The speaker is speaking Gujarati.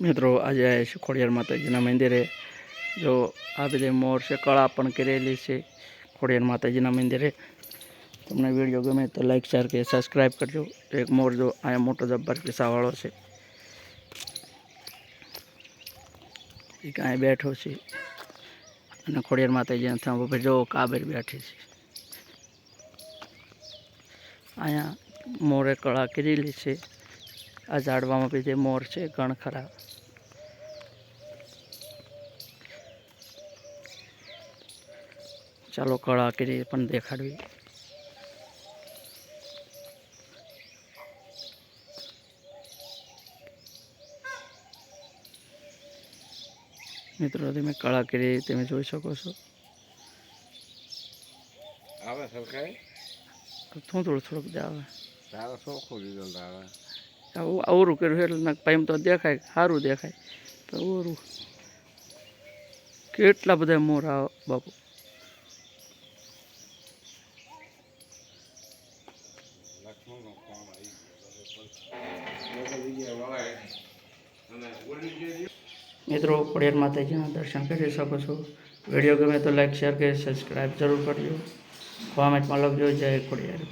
મિત્રો આજે આવ્યા છે ખોડિયાર માતાજીના મંદિરે। જો આ બધે મોર છે, કળા પણ કરેલી છે ખોડિયાર માતાજીના મંદિરે। તમને વિડીયો ગમે તો લાઈક શેર કે સબસ્ક્રાઈબ કરજો। એક મોર જો અહીંયા મોટો જબ્બર પીસાવાળો છે, એ કાંઈ બેઠો છે અને ખોડિયાર માતાજીના થાંભ ઉપર જો કાબર બેઠી છે। અહીંયા મોરે કળા કરેલી છે। આ ઝાડવામાં બી જે મોર છે ઘણ ખરા। ચાલો કળા કરી પણ દેખાડવી। મિત્રો તમે કળા કરી તમે જોઈ શકો છો। આવે સરકારી થોડુંક જ આવે। તારો ચોખ્ખું રિઝલ્ટ આવે। આવું અવરું કર્યું એટલે એમ તો દેખાય, સારું દેખાય, તો અવરું કેટલા બધા મોર આવે બાપુ। મિત્રો ખોડિયાર માતાજીના દર્શન કરી શકો છો। વિડીયો ગમે તો લાઈક શેર કરી સબસ્ક્રાઈબ જરૂર કરજો। કોમેન્ટમાં લખજો જય ખોડિયાર।